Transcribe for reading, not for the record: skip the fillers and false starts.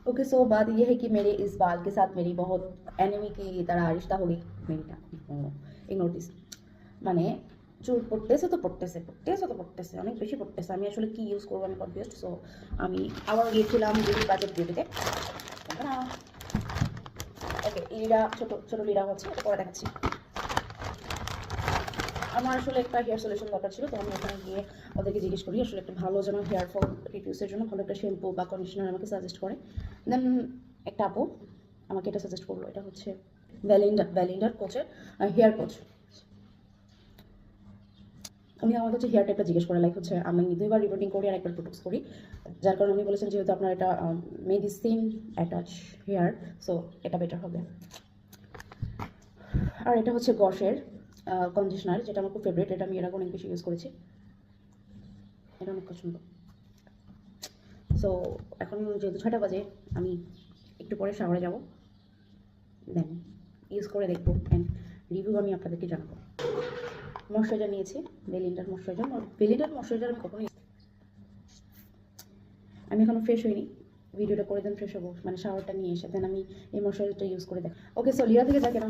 okay so बात ये है कि मेरे इस बाल के साथ मेरी बहुत एनिमी की तरह रिश्ता हो गई मेरी ना ইগনোর দিস মানে চুল পড়তেছে অনেক বেশি পড়তেছে আমি আসলে কি ইউজ করবো আমি কনফিউজড সো আমি আবার গিয়েছিলাম বিউটি বাজেট বিউটিতে ওকে লিডা ছোট ছোট লিডা হচ্ছে এটা পরে দেখাচ্ছি আমার আসলে একটা হেয়ার সলিউশন দরকার ছিল তো আমি ওখানে গিয়ে ওদেরকে জিজ্ঞেস করি আসলে একটা ভালো যেন হেয়ার ফল রিডিউসের জন্য ভালো একটা শ্যাম্পু বা কন্ডিশনার আমাকে সাজেস্ট করে দেন একটা আপু আমাকে এটা সাজেস্ট করলো এটা হচ্ছে ভ্যালিন্ডার কোচের হেয়ার কোচ উনি আমার হচ্ছে হেয়ার টাইপটা জিজ্ঞেস করে লাইক হচ্ছে আমি 2বার রিপোর্টিং করি আর একবার প্রোটেক্ট করি যার কারণে উনি বলেছেন যেহেতু আপনার এটা মেডিসিন অ্যাটাচ হেয়ার সো এটা বেটার হবে আর এটা হচ্ছে গসের কন্ডিশনার যেটা আমার খুব ফেভারিট এটা আমি এর আগে অনেক বেশি ইউজ করেছি এটা অনেক পছন্দ সো এখন যেহেতু 6টা বাজে আমি একটু পরে শাওয়ারে যাব দেন ইউজ করে দেখবো অ্যান্ড রিভিউ আমি আপনাদেরকে জানাবো ময়শ্চারাইজার নিয়েছি বেলিন্ডার ময়শ্চারাইজার আমি কখনোই আমি এখনো ফ্রেশ হইনি ভিডিওটা করে দেন ফ্রেশ হবো মানে শাওয়ারটা নিয়ে এসে দেন আমি এই ময়শ্চারাইজারটা ইউজ করে দেখ ওকে সো লিয়া থেকে যা কেন